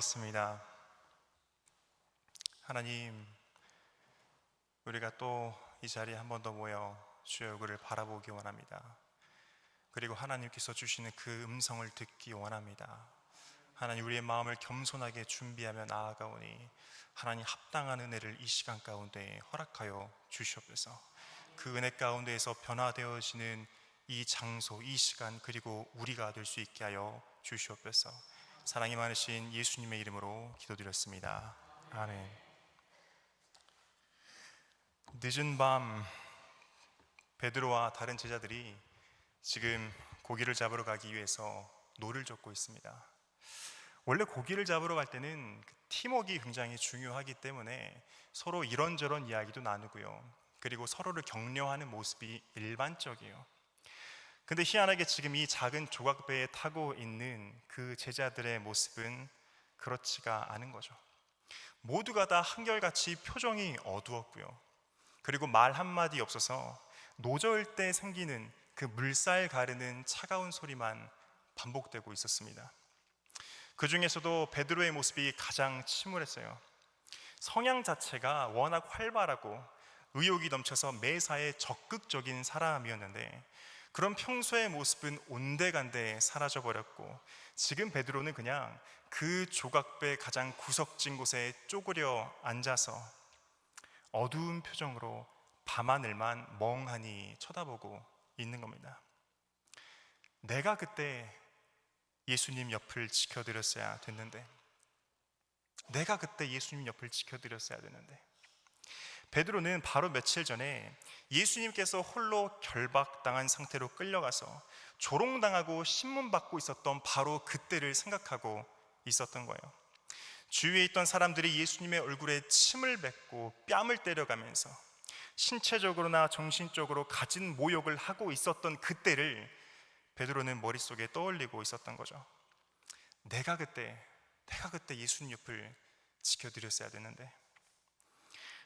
기도하겠습니다. 하나님, 우리가 또 이 자리에 한 번 더 모여 주의 얼굴을 바라보기 원합니다. 그리고 하나님께서 주시는 그 음성을 듣기 원합니다. 하나님, 우리의 마음을 겸손하게 준비하며 나아가오니 하나님 합당한 은혜를 이 시간 가운데 허락하여 주시옵소서. 그 은혜 가운데에서 변화되어지는 이 장소, 이 시간, 그리고 우리가 될 수 있게 하여 주시옵소서. 사랑이 많으신 예수님의 이름으로 기도드렸습니다. 아멘. 늦은 밤 베드로와 다른 제자들이 지금 고기를 잡으러 가기 위해서 노를 젓고 있습니다. 원래 고기를 잡으러 갈 때는 팀워크가 굉장히 중요하기 때문에 서로 이런저런 이야기도 나누고요, 그리고 서로를 격려하는 모습이 일반적이에요. 근데 희한하게 지금 이 작은 조각배에 타고 있는 그 제자들의 모습은 그렇지가 않은 거죠. 모두가 다 한결같이 표정이 어두웠고요, 그리고 말 한마디 없어서 노저을 때 생기는 그 물살 가르는 차가운 소리만 반복되고 있었습니다. 그 중에서도 베드로의 모습이 가장 침울했어요. 성향 자체가 워낙 활발하고 의욕이 넘쳐서 매사에 적극적인 사람이었는데 그런 평소의 모습은 온데간데 사라져버렸고 지금 베드로는 그냥 그 조각배 가장 구석진 곳에 쪼그려 앉아서 어두운 표정으로 밤하늘만 멍하니 쳐다보고 있는 겁니다. 내가 그때 예수님 옆을 지켜드렸어야 됐는데, 내가 그때 예수님 옆을 지켜드렸어야 됐는데. 베드로는 바로 며칠 전에 예수님께서 홀로 결박당한 상태로 끌려가서 조롱당하고 신문받고 있었던 바로 그때를 생각하고 있었던 거예요. 주위에 있던 사람들이 예수님의 얼굴에 침을 뱉고 뺨을 때려가면서 신체적으로나 정신적으로 가진 모욕을 하고 있었던 그때를 베드로는 머릿속에 떠올리고 있었던 거죠. 내가 그때 예수님 옆을 지켜드렸어야 되는데.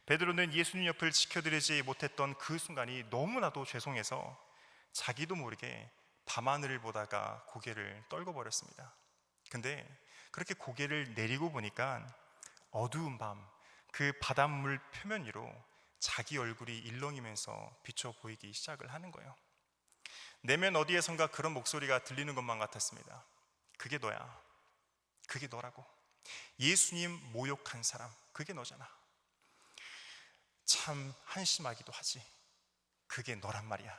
베드로는 예수님 옆을 지켜드리지 못했던 그 순간이 너무나도 죄송해서 자기도 모르게 밤하늘을 보다가 고개를 떨궈 버렸습니다. 근데 그렇게 고개를 내리고 보니까 어두운 밤 그 바닷물 표면 위로 자기 얼굴이 일렁이면서 비춰 보이기 시작을 하는 거예요. 내면 어디에선가 그런 목소리가 들리는 것만 같았습니다. 그게 너야. 그게 너라고. 예수님 모욕한 사람, 그게 너잖아. 참 한심하기도 하지. 그게 너란 말이야.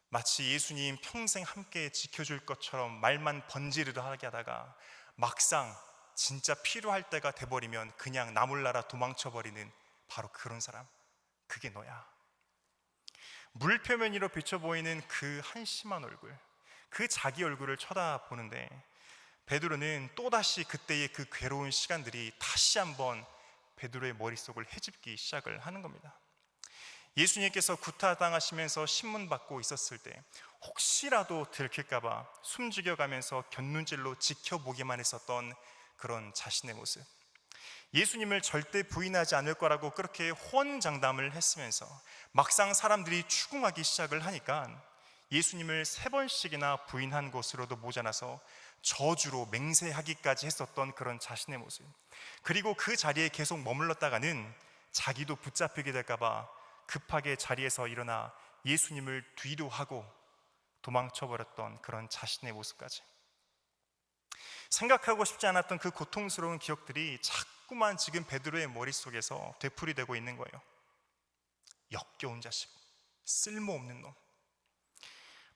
마치 예수님 평생 함께 지켜줄 것처럼 말만 번지르르하게 하다가 막상 진짜 필요할 때가 돼버리면 그냥 나몰라라 도망쳐버리는 바로 그런 사람, 그게 너야. 물 표면 위로 비쳐 보이는 그 한심한 얼굴, 그 자기 얼굴을 쳐다보는데 베드로는 또다시 그때의 그 괴로운 시간들이 다시 한번 베드로의 머릿속을 헤집기 시작을 하는 겁니다. 예수님께서 구타당하시면서 신문받고 있었을 때 혹시라도 들킬까봐 숨죽여가면서 곁눈질로 지켜보기만 했었던 그런 자신의 모습, 예수님을 절대 부인하지 않을 거라고 그렇게 호언장담을 했으면서 막상 사람들이 추궁하기 시작을 하니까 예수님을 3번씩이나 부인한 것으로도 모자라서 저주로 맹세하기까지 했었던 그런 자신의 모습, 그리고 그 자리에 계속 머물렀다가는 자기도 붙잡히게 될까봐 급하게 자리에서 일어나 예수님을 뒤로 하고 도망쳐버렸던 그런 자신의 모습까지, 생각하고 싶지 않았던 그 고통스러운 기억들이 자꾸만 지금 베드로의 머릿속에서 되풀이되고 있는 거예요. 역겨운 자식, 쓸모없는 놈.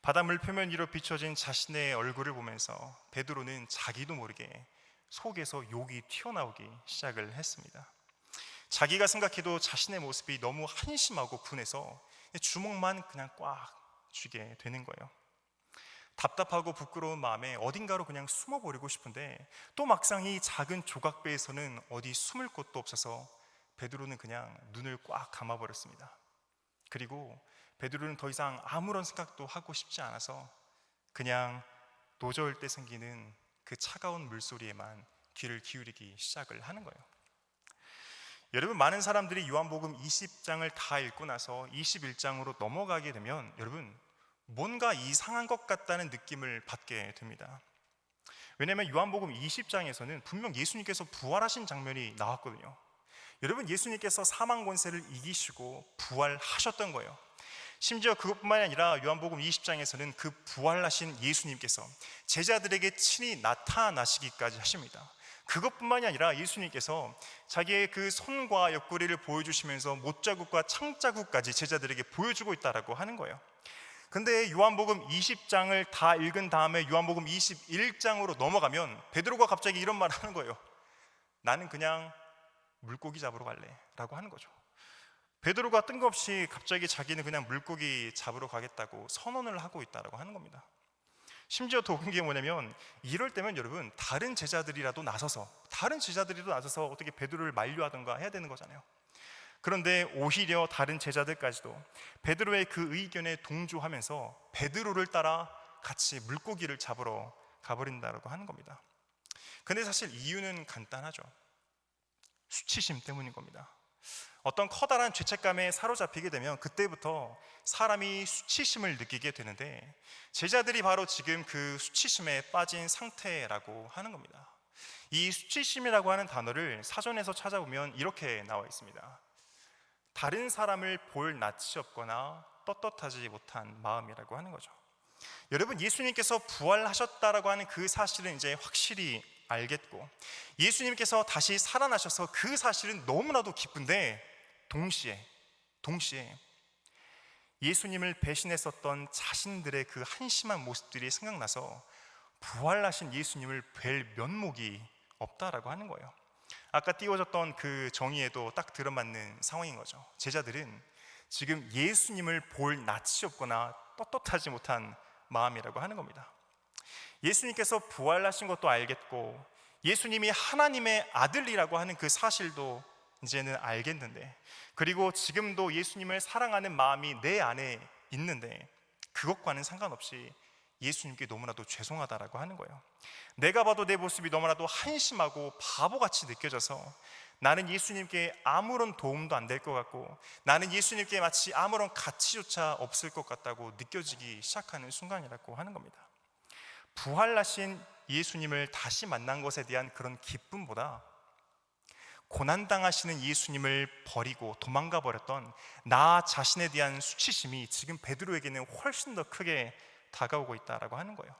바닷물 표면 위로 비춰진 자신의 얼굴을 보면서 베드로는 자기도 모르게 속에서 욕이 튀어나오기 시작을 했습니다. 자기가 생각해도 자신의 모습이 너무 한심하고 분해서 주먹만 그냥 꽉 쥐게 되는 거예요. 답답하고 부끄러운 마음에 어딘가로 그냥 숨어버리고 싶은데 또 막상 이 작은 조각배에서는 어디 숨을 곳도 없어서 베드로는 그냥 눈을 꽉 감아버렸습니다. 그리고 베드로는 더 이상 아무런 생각도 하고 싶지 않아서 그냥 노저을 때 생기는 그 차가운 물소리에만 귀를 기울이기 시작을 하는 거예요. 여러분, 많은 사람들이 요한복음 20장을 다 읽고 나서 21장으로 넘어가게 되면 여러분 뭔가 이상한 것 같다는 느낌을 받게 됩니다. 왜냐하면 요한복음 20장에서는 분명 예수님께서 부활하신 장면이 나왔거든요. 여러분, 예수님께서 사망 권세를 이기시고 부활하셨던 거예요. 심지어 그것뿐만이 아니라 요한복음 20장에서는 그 부활하신 예수님께서 제자들에게 친히 나타나시기까지 하십니다. 그것뿐만이 아니라 예수님께서 자기의 그 손과 옆구리를 보여주시면서 못자국과 창자국까지 제자들에게 보여주고 있다라고 하는 거예요. 근데 요한복음 20장을 다 읽은 다음에 요한복음 21장으로 넘어가면 베드로가 갑자기 이런 말을 하는 거예요. 나는 그냥 물고기 잡으러 갈래 라고 하는 거죠. 베드로가 뜬금없이 갑자기 자기는 그냥 물고기 잡으러 가겠다고 선언을 하고 있다고 하는 겁니다. 심지어 더 웃긴 게 뭐냐면, 이럴 때면 여러분 다른 제자들이라도 나서서 어떻게 베드로를 만류하든가 해야 되는 거잖아요. 그런데 오히려 다른 제자들까지도 베드로의 그 의견에 동조하면서 베드로를 따라 같이 물고기를 잡으러 가버린다고 하는 겁니다. 근데 사실 이유는 간단하죠. 수치심 때문인 겁니다. 어떤 커다란 죄책감에 사로잡히게 되면 그때부터 사람이 수치심을 느끼게 되는데, 제자들이 바로 지금 그 수치심에 빠진 상태라고 하는 겁니다. 이 수치심이라고 하는 단어를 사전에서 찾아보면 이렇게 나와 있습니다. 다른 사람을 볼 낯이 없거나 떳떳하지 못한 마음이라고 하는 거죠. 여러분, 예수님께서 부활하셨다라고 하는 그 사실은 이제 확실히 알겠고, 예수님께서 다시 살아나셔서 그 사실은 너무나도 기쁜데, 동시에 예수님을 배신했었던 자신들의 그 한심한 모습들이 생각나서 부활하신 예수님을 뵐 면목이 없다라고 하는 거예요. 아까 띄워졌던 그 정의에도 딱 들어맞는 상황인 거죠. 제자들은 지금 예수님을 볼 낯이 없거나 떳떳하지 못한 마음이라고 하는 겁니다. 예수님께서 부활하신 것도 알겠고, 예수님이 하나님의 아들이라고 하는 그 사실도 이제는 알겠는데, 그리고 지금도 예수님을 사랑하는 마음이 내 안에 있는데, 그것과는 상관없이 예수님께 너무나도 죄송하다라고 하는 거예요. 내가 봐도 내 모습이 너무나도 한심하고 바보같이 느껴져서 나는 예수님께 아무런 도움도 안 될 것 같고, 나는 예수님께 마치 아무런 가치조차 없을 것 같다고 느껴지기 시작하는 순간이라고 하는 겁니다. 부활하신 예수님을 다시 만난 것에 대한 그런 기쁨보다 고난당하시는 예수님을 버리고 도망가 버렸던 나 자신에 대한 수치심이 지금 베드로에게는 훨씬 더 크게 다가오고 있다라고 하는 거예요.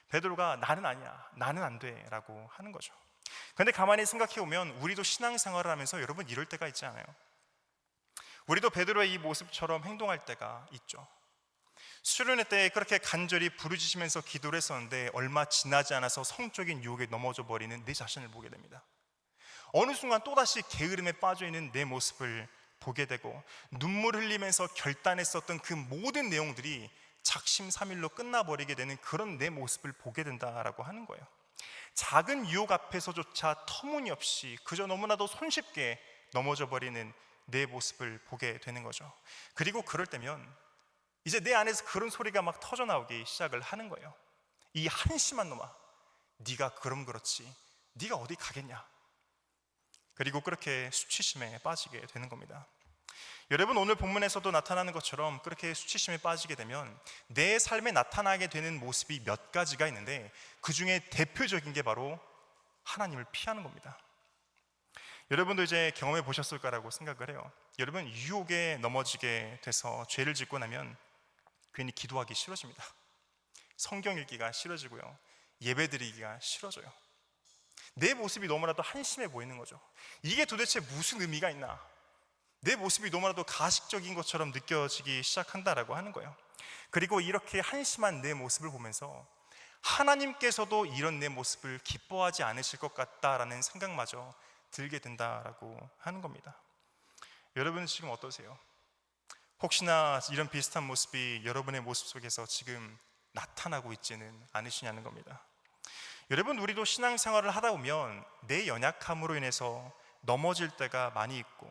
베드로가 나는 아니야, 나는 안 돼 라고 하는 거죠. 그런데 가만히 생각해 보면 우리도 신앙생활을 하면서 여러분 이럴 때가 있지 않아요? 우리도 베드로의 이 모습처럼 행동할 때가 있죠. 수련회 때 그렇게 간절히 부르짖으면서 기도를 했었는데 얼마 지나지 않아서 성적인 유혹에 넘어져 버리는 내 자신을 보게 됩니다. 어느 순간 또다시 게으름에 빠져있는 내 모습을 보게 되고, 눈물 흘리면서 결단했었던 그 모든 내용들이 작심삼일로 끝나버리게 되는 그런 내 모습을 보게 된다라고 하는 거예요. 작은 유혹 앞에서조차 터무니없이 그저 너무나도 손쉽게 넘어져 버리는 내 모습을 보게 되는 거죠. 그리고 그럴 때면 이제 내 안에서 그런 소리가 막 터져나오기 시작을 하는 거예요. 이 한심한 놈아, 네가 그럼 그렇지, 네가 어디 가겠냐. 그리고 그렇게 수치심에 빠지게 되는 겁니다. 여러분, 오늘 본문에서도 나타나는 것처럼 그렇게 수치심에 빠지게 되면 내 삶에 나타나게 되는 모습이 몇 가지가 있는데, 그 중에 대표적인 게 바로 하나님을 피하는 겁니다. 여러분도 이제 경험해 보셨을 거라고 생각을 해요. 여러분, 유혹에 넘어지게 돼서 죄를 짓고 나면 괜히 기도하기 싫어집니다. 성경 읽기가 싫어지고요, 예배 드리기가 싫어져요. 내 모습이 너무나도 한심해 보이는 거죠. 이게 도대체 무슨 의미가 있나? 내 모습이 너무나도 가식적인 것처럼 느껴지기 시작한다라고 하는 거예요. 그리고 이렇게 한심한 내 모습을 보면서 하나님께서도 이런 내 모습을 기뻐하지 않으실 것 같다라는 생각마저 들게 된다라고 하는 겁니다. 여러분은 지금 어떠세요? 혹시나 이런 비슷한 모습이 여러분의 모습 속에서 지금 나타나고 있지는 않으시냐는 겁니다. 여러분, 우리도 신앙생활을 하다 보면 내 연약함으로 인해서 넘어질 때가 많이 있고,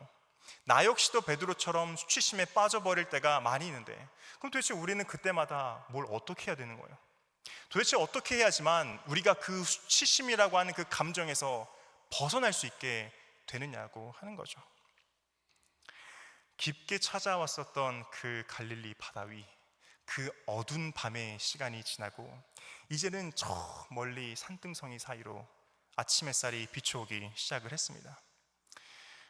나 역시도 베드로처럼 수치심에 빠져버릴 때가 많이 있는데, 그럼 도대체 우리는 그때마다 뭘 어떻게 해야 되는 거예요? 도대체 어떻게 해야지만 우리가 그 수치심이라고 하는 그 감정에서 벗어날 수 있게 되느냐고 하는 거죠. 깊게 찾아왔었던 그 갈릴리 바다 위, 그 어두운 밤의 시간이 지나고 이제는 저 멀리 산등성이 사이로 아침 햇살이 비추오기 시작을 했습니다.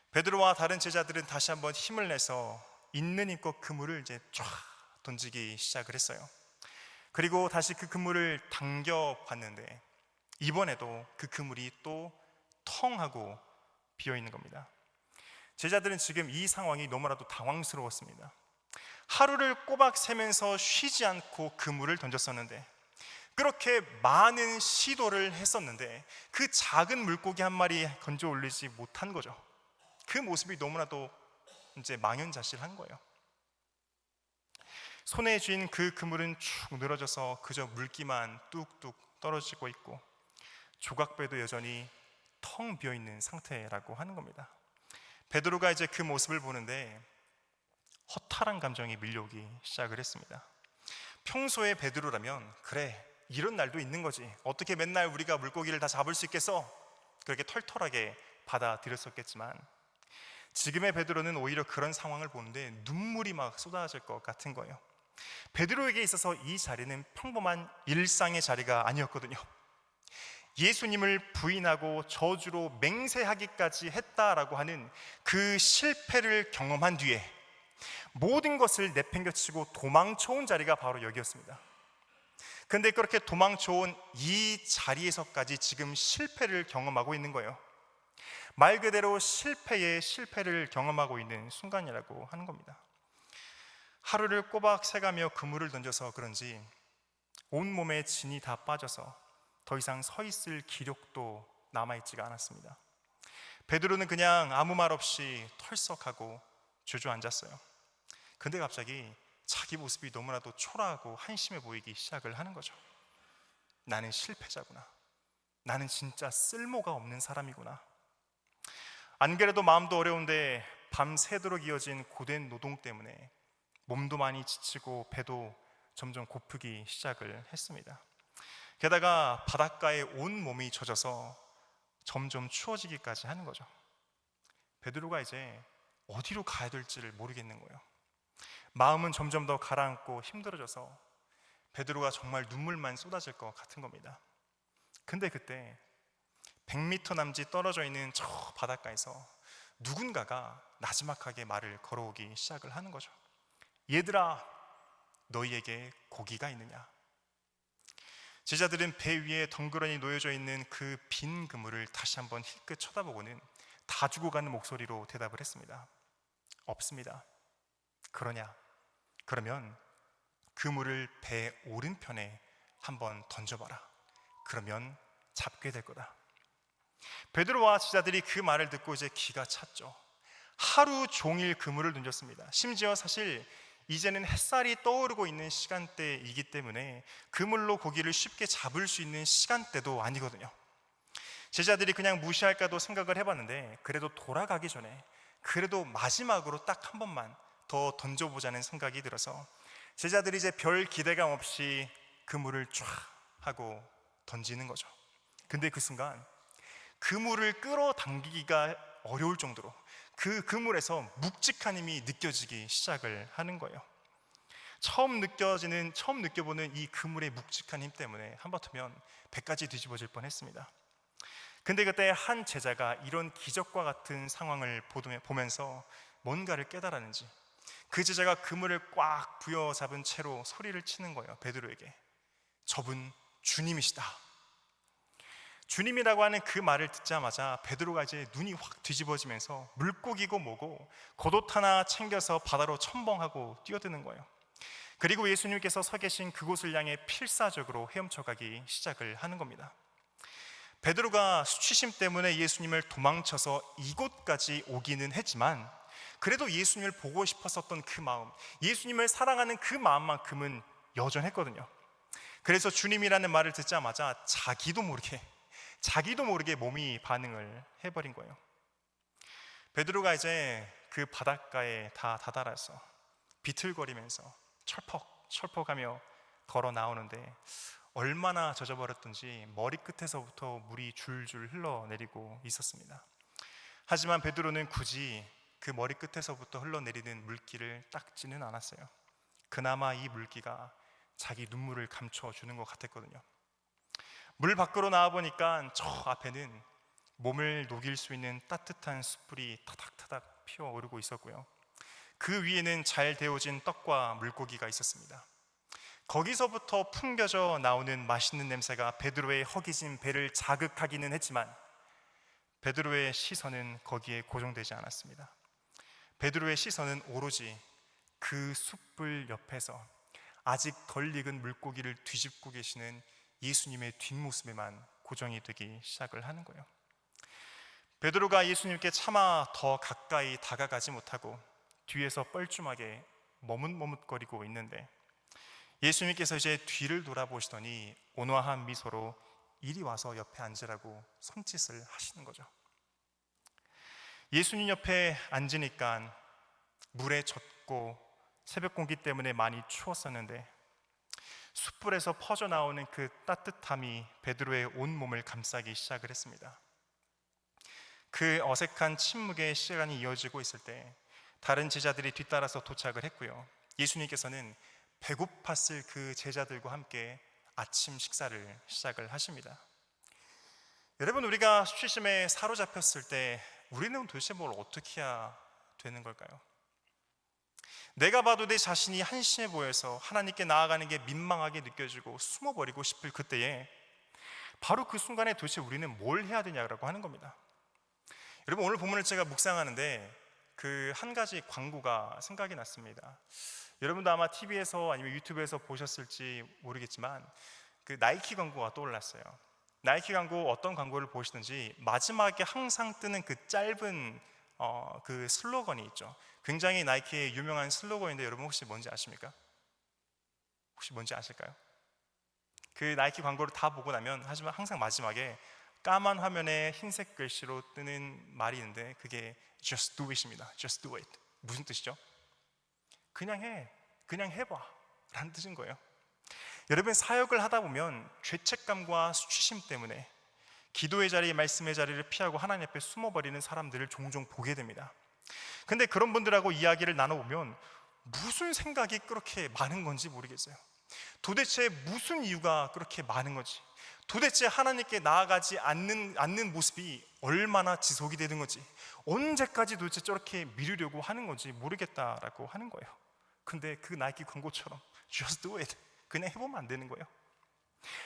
베드로와 다른 제자들은 다시 한번 힘을 내서 있는 힘껏 그물을 이제 쫙 던지기 시작을 했어요. 그리고 다시 그 그물을 당겨 봤는데 이번에도 그 그물이 또 텅 하고 비어 있는 겁니다. 제자들은 지금 이 상황이 너무나도 당황스러웠습니다. 하루를 꼬박 새면서 쉬지 않고 그물을 던졌었는데, 그렇게 많은 시도를 했었는데 그 작은 물고기 한 마리 건져 올리지 못한 거죠. 그 모습이 너무나도 이제 망연자실한 거예요. 손에 쥔 그 그물은 축 늘어져서 그저 물기만 뚝뚝 떨어지고 있고 조각배도 여전히 텅 비어있는 상태라고 하는 겁니다. 베드로가 이제 그 모습을 보는데 허탈한 감정이 밀려오기 시작을 했습니다. 평소에 베드로라면 그래, 이런 날도 있는 거지, 어떻게 맨날 우리가 물고기를 다 잡을 수 있겠어, 그렇게 털털하게 받아들였었겠지만 지금의 베드로는 오히려 그런 상황을 보는데 눈물이 막 쏟아질 것 같은 거예요. 베드로에게 있어서 이 자리는 평범한 일상의 자리가 아니었거든요. 예수님을 부인하고 저주로 맹세하기까지 했다라고 하는 그 실패를 경험한 뒤에 모든 것을 내팽겨치고 도망쳐온 자리가 바로 여기였습니다. 근데 그렇게 도망쳐온 이 자리에서까지 지금 실패를 경험하고 있는 거예요. 말 그대로 실패의 실패를 경험하고 있는 순간이라고 하는 겁니다. 하루를 꼬박 새가며 그물을 던져서 그런지 온몸에 진이 다 빠져서 더 이상 서 있을 기력도 남아있지가 않았습니다. 베드로는 그냥 아무 말 없이 털썩하고 주저앉았어요. 근데 갑자기 자기 모습이 너무나도 초라하고 한심해 보이기 시작을 하는 거죠. 나는 실패자구나, 나는 진짜 쓸모가 없는 사람이구나. 안 그래도 마음도 어려운데 밤새도록 이어진 고된 노동 때문에 몸도 많이 지치고 배도 점점 고프기 시작을 했습니다. 게다가 바닷가에 온 몸이 젖어서 점점 추워지기까지 하는 거죠. 베드로가 이제 어디로 가야 될지를 모르겠는 거예요. 마음은 점점 더 가라앉고 힘들어져서 베드로가 정말 눈물만 쏟아질 것 같은 겁니다. 근데 그때 100m 남짓 떨어져 있는 저 바닷가에서 누군가가 나지막하게 말을 걸어오기 시작을 하는 거죠. 얘들아, 너희에게 고기가 있느냐? 제자들은 배 위에 덩그러니 놓여져 있는 그 빈 그물을 다시 한번 힐끗 쳐다보고는 다 죽어가는 목소리로 대답을 했습니다. 없습니다. 그러냐? 그러면 그물을 배 오른편에 한번 던져봐라. 그러면 잡게 될 거다. 베드로와 제자들이 그 말을 듣고 이제 기가 찼죠. 하루 종일 그물을 던졌습니다. 심지어 사실 이제는 햇살이 떠오르고 있는 시간대이기 때문에 그물로 고기를 쉽게 잡을 수 있는 시간대도 아니거든요. 제자들이 그냥 무시할까도 생각을 해봤는데 그래도 돌아가기 전에 그래도 마지막으로 딱 한 번만 더 던져보자는 생각이 들어서 제자들이 이제 별 기대감 없이 그물을 쫙 하고 던지는 거죠. 근데 그 순간 그물을 끌어당기기가 어려울 정도로 그 그물에서 묵직한 힘이 느껴지기 시작을 하는 거예요. 처음 느껴보는 이 그물의 묵직한 힘 때문에 한바탕면 배까지 뒤집어질 뻔했습니다. 근데 그때 한 제자가 이런 기적과 같은 상황을 보면서 뭔가를 깨달았는지 그 제자가 그물을 꽉 부여잡은 채로 소리를 치는 거예요. 베드로에게. 저분 주님이시다. 주님이라고 하는 그 말을 듣자마자 베드로가 이제 눈이 확 뒤집어지면서 물고기고 뭐고 겉옷 하나 챙겨서 바다로 첨벙하고 뛰어드는 거예요. 그리고 예수님께서 서 계신 그곳을 향해 필사적으로 헤엄쳐가기 시작을 하는 겁니다. 베드로가 수치심 때문에 예수님을 도망쳐서 이곳까지 오기는 했지만 그래도 예수님을 보고 싶었었던 그 마음, 예수님을 사랑하는 그 마음만큼은 여전했거든요. 그래서 주님이라는 말을 듣자마자 자기도 모르게 몸이 반응을 해버린 거예요. 베드로가 이제 그 바닷가에 다 다다라서 비틀거리면서 철퍽철퍽하며 걸어 나오는데 얼마나 젖어버렸던지 머리끝에서부터 물이 줄줄 흘러내리고 있었습니다. 하지만 베드로는 굳이 그 머리끝에서부터 흘러내리는 물기를 닦지는 않았어요. 그나마 이 물기가 자기 눈물을 감춰주는 것 같았거든요. 물 밖으로 나와보니까 저 앞에는 몸을 녹일 수 있는 따뜻한 숯불이 타닥타닥 피어오르고 있었고요, 그 위에는 잘 데워진 떡과 물고기가 있었습니다. 거기서부터 풍겨져 나오는 맛있는 냄새가 베드로의 허기진 배를 자극하기는 했지만 베드로의 시선은 거기에 고정되지 않았습니다. 베드로의 시선은 오로지 그 숯불 옆에서 아직 덜 익은 물고기를 뒤집고 계시는 예수님의 뒷모습에만 고정이 되기 시작을 하는 거예요. 베드로가 예수님께 차마 더 가까이 다가가지 못하고 뒤에서 뻘쭘하게 머뭇머뭇거리고 있는데, 예수님께서 이제 뒤를 돌아보시더니 온화한 미소로 이리 와서 옆에 앉으라고 손짓을 하시는 거죠. 예수님 옆에 앉으니까 물에 젖고 새벽 공기 때문에 많이 추웠었는데 숯불에서 퍼져나오는 그 따뜻함이 베드로의 온몸을 감싸기 시작을 했습니다. 그 어색한 침묵의 시간이 이어지고 있을 때 다른 제자들이 뒤따라서 도착을 했고요, 예수님께서는 배고팠을 그 제자들과 함께 아침 식사를 시작을 하십니다. 여러분, 우리가 수치심에 사로잡혔을 때 우리는 도대체 뭘 어떻게 해야 되는 걸까요? 내가 봐도 내 자신이 한심해 보여서 하나님께 나아가는 게 민망하게 느껴지고 숨어버리고 싶을 그때에 바로 그 순간에 도대체 우리는 뭘 해야 되냐고 하는 겁니다. 여러분, 오늘 본문을 제가 묵상하는데 그 한 가지 광고가 생각이 났습니다. 여러분도 아마 TV에서 아니면 유튜브에서 보셨을지 모르겠지만 그 나이키 광고가 떠올랐어요. 나이키 광고, 어떤 광고를 보시든지 마지막에 항상 뜨는 그 짧은 그 슬로건이 있죠. 굉장히 나이키의 유명한 슬로건인데 여러분 혹시 뭔지 아십니까? 혹시 뭔지 아실까요? 그 나이키 광고를 다 보고 나면 하지만 항상 마지막에 까만 화면에 흰색 글씨로 뜨는 말이 있는데 그게 Just do it입니다. Just do it. 무슨 뜻이죠? 그냥 해, 그냥 해봐 라는 뜻인 거예요. 여러분, 사역을 하다 보면 죄책감과 수치심 때문에 기도의 자리, 말씀의 자리를 피하고 하나님 앞에 숨어버리는 사람들을 종종 보게 됩니다. 근데 그런 분들하고 이야기를 나눠보면 무슨 생각이 그렇게 많은 건지 모르겠어요. 도대체 무슨 이유가 그렇게 많은 건지, 도대체 하나님께 나아가지 않는 모습이 얼마나 지속이 되는 건지, 언제까지 도대체 저렇게 미루려고 하는 건지 모르겠다라고 하는 거예요. 근데 그 나이키 광고처럼 Just do it, 그냥 해보면 안 되는 거예요.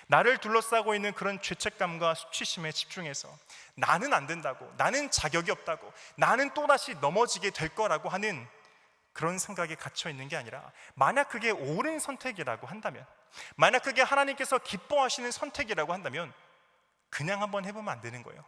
나를 둘러싸고 있는 그런 죄책감과 수치심에 집중해서 나는 안 된다고, 나는 자격이 없다고, 나는 또다시 넘어지게 될 거라고 하는 그런 생각에 갇혀 있는 게 아니라, 만약 그게 옳은 선택이라고 한다면, 만약 그게 하나님께서 기뻐하시는 선택이라고 한다면 그냥 한번 해보면 안 되는 거예요.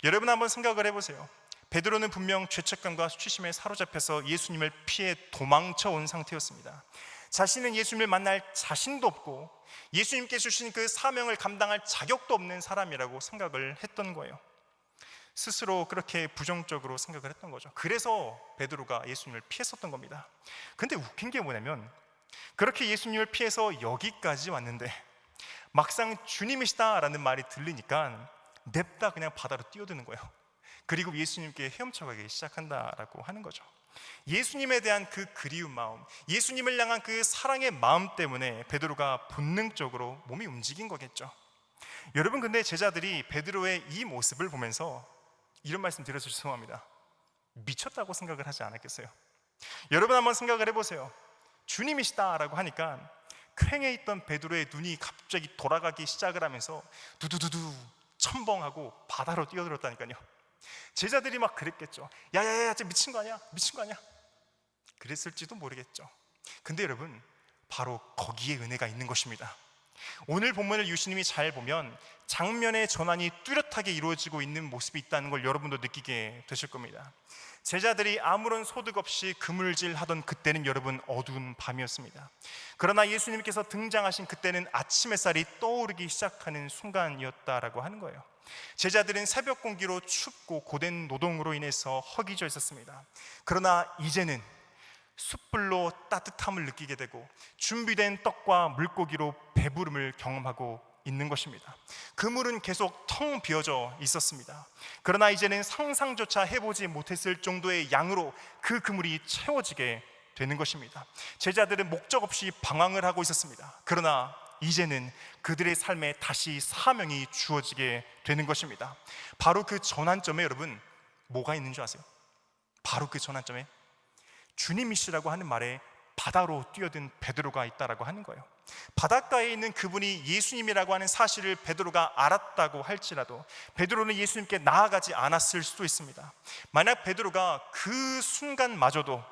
여러분, 한번 생각을 해보세요. 베드로는 분명 죄책감과 수치심에 사로잡혀서 예수님을 피해 도망쳐 온 상태였습니다. 자신은 예수님을 만날 자신도 없고 예수님께 주신 그 사명을 감당할 자격도 없는 사람이라고 생각을 했던 거예요. 스스로 그렇게 부정적으로 생각을 했던 거죠. 그래서 베드로가 예수님을 피했었던 겁니다. 근데 웃긴 게 뭐냐면, 그렇게 예수님을 피해서 여기까지 왔는데 막상 주님이시다라는 말이 들리니까 냅다 그냥 바다로 뛰어드는 거예요. 그리고 예수님께 헤엄쳐가기 시작한다라고 하는 거죠. 예수님에 대한 그 그리운 마음, 예수님을 향한 그 사랑의 마음 때문에 베드로가 본능적으로 몸이 움직인 거겠죠. 여러분, 근데 제자들이 베드로의 이 모습을 보면서 이런 말씀 드려서 죄송합니다, 미쳤다고 생각을 하지 않았겠어요? 여러분, 한번 생각을 해보세요. 주님이시다라고 하니까 퀭에 있던 베드로의 눈이 갑자기 돌아가기 시작을 하면서 두두두두 첨벙하고 바다로 뛰어들었다니까요. 제자들이 막 그랬겠죠. 야야야, 쟤 미친 거 아니야? 미친 거 아니야? 그랬을지도 모르겠죠. 근데 여러분, 바로 거기에 은혜가 있는 것입니다. 오늘 본문을 유시님이 잘 보면 장면의 전환이 뚜렷하게 이루어지고 있는 모습이 있다는 걸 여러분도 느끼게 되실 겁니다. 제자들이 아무런 소득 없이 그물질하던 그때는 여러분 어두운 밤이었습니다. 그러나 예수님께서 등장하신 그때는 아침 햇살이 떠오르기 시작하는 순간이었다라고 하는 거예요. 제자들은 새벽 공기로 춥고 고된 노동으로 인해서 허기져 있었습니다. 그러나 이제는 숯불로 따뜻함을 느끼게 되고 준비된 떡과 물고기로 배부름을 경험하고 있는 것입니다. 그물은 계속 텅 비어져 있었습니다. 그러나 이제는 상상조차 해보지 못했을 정도의 양으로 그 그물이 채워지게 되는 것입니다. 제자들은 목적 없이 방황을 하고 있었습니다. 그러나 이제는 그들의 삶에 다시 사명이 주어지게 되는 것입니다. 바로 그 전환점에 여러분 뭐가 있는 줄 아세요? 바로 그 전환점에 주님이시라고 하는 말에 바다로 뛰어든 베드로가 있다라고 하는 거예요. 바닷가에 있는 그분이 예수님이라고 하는 사실을 베드로가 알았다고 할지라도 베드로는 예수님께 나아가지 않았을 수도 있습니다. 만약 베드로가 그 순간마저도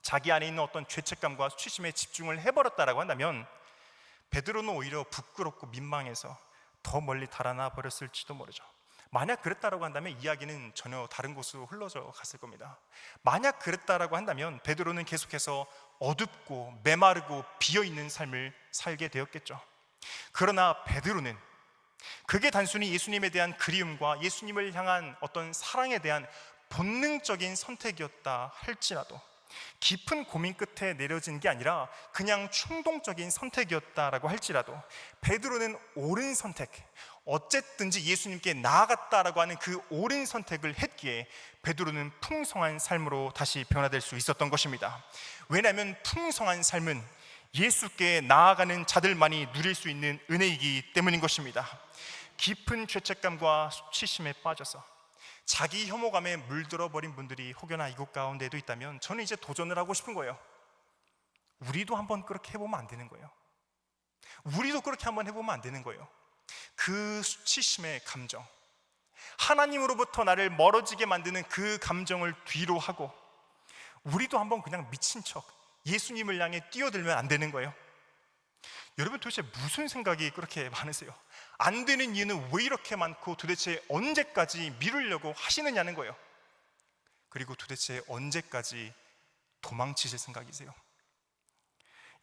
자기 안에 있는 어떤 죄책감과 수치심에 집중을 해버렸다라고 한다면 베드로는 오히려 부끄럽고 민망해서 더 멀리 달아나 버렸을지도 모르죠. 만약 그랬다라고 한다면 이야기는 전혀 다른 곳으로 흘러져 갔을 겁니다. 만약 그랬다라고 한다면 베드로는 계속해서 어둡고 메마르고 비어있는 삶을 살게 되었겠죠. 그러나 베드로는 그게 단순히 예수님에 대한 그리움과 예수님을 향한 어떤 사랑에 대한 본능적인 선택이었다 할지라도, 깊은 고민 끝에 내려진 게 아니라 그냥 충동적인 선택이었다라고 할지라도 베드로는 옳은 선택, 어쨌든지 예수님께 나아갔다라고 하는 그 옳은 선택을 했기에 베드로는 풍성한 삶으로 다시 변화될 수 있었던 것입니다. 왜냐하면 풍성한 삶은 예수께 나아가는 자들만이 누릴 수 있는 은혜이기 때문인 것입니다. 깊은 죄책감과 수치심에 빠져서 자기 혐오감에 물들어 버린 분들이 혹여나 이곳 가운데도 있다면 저는 이제 도전을 하고 싶은 거예요. 우리도 한번 그렇게 해보면 안 되는 거예요. 우리도 그렇게 한번 해보면 안 되는 거예요. 그 수치심의 감정, 하나님으로부터 나를 멀어지게 만드는 그 감정을 뒤로 하고 우리도 한번 그냥 미친 척 예수님을 향해 뛰어들면 안 되는 거예요. 여러분 도대체 무슨 생각이 그렇게 많으세요? 안 되는 이유는 왜 이렇게 많고 도대체 언제까지 미루려고 하시느냐는 거예요. 그리고 도대체 언제까지 도망치실 생각이세요?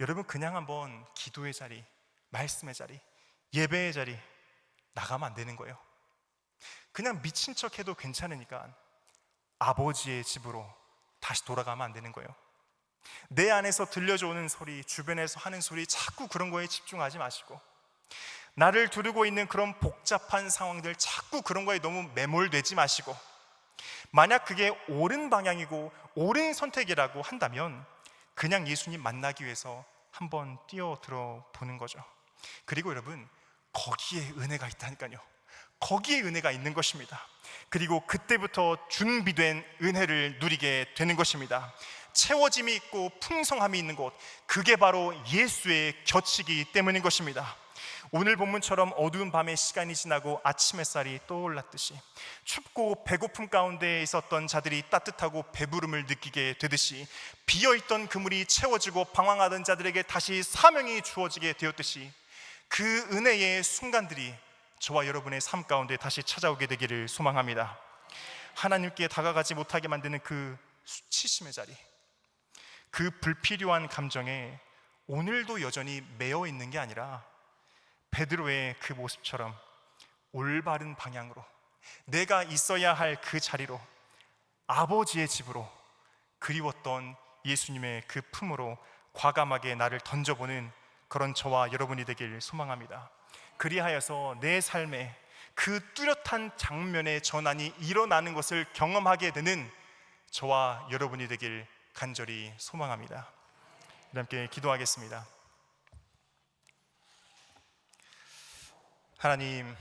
여러분 그냥 한번 기도의 자리, 말씀의 자리, 예배의 자리 나가면 안 되는 거예요. 그냥 미친 척 해도 괜찮으니까 아버지의 집으로 다시 돌아가면 안 되는 거예요. 내 안에서 들려져 오는 소리, 주변에서 하는 소리, 자꾸 그런 거에 집중하지 마시고 나를 두르고 있는 그런 복잡한 상황들, 자꾸 그런 거에 너무 매몰되지 마시고 만약 그게 옳은 방향이고 옳은 선택이라고 한다면 그냥 예수님 만나기 위해서 한번 뛰어들어 보는 거죠. 그리고 여러분 거기에 은혜가 있다니까요. 거기에 은혜가 있는 것입니다. 그리고 그때부터 준비된 은혜를 누리게 되는 것입니다. 채워짐이 있고 풍성함이 있는 곳, 그게 바로 예수의 곁이기 때문인 것입니다. 오늘 본문처럼 어두운 밤의 시간이 지나고 아침 햇살이 떠올랐듯이 춥고 배고픔 가운데 있었던 자들이 따뜻하고 배부름을 느끼게 되듯이 비어있던 그물이 채워지고 방황하던 자들에게 다시 사명이 주어지게 되었듯이 그 은혜의 순간들이 저와 여러분의 삶 가운데 다시 찾아오게 되기를 소망합니다. 하나님께 다가가지 못하게 만드는 그 수치심의 자리, 그 불필요한 감정에 오늘도 여전히 매여 있는 게 아니라 베드로의 그 모습처럼 올바른 방향으로 내가 있어야 할 그 자리로, 아버지의 집으로, 그리웠던 예수님의 그 품으로 과감하게 나를 던져보는 그런 저와 여러분이 되길 소망합니다. 그리하여서 내 삶에 그 뚜렷한 장면의 전환이 일어나는 것을 경험하게 되는 저와 여러분이 되길 간절히 소망합니다. 함께 기도하겠습니다. 하나님,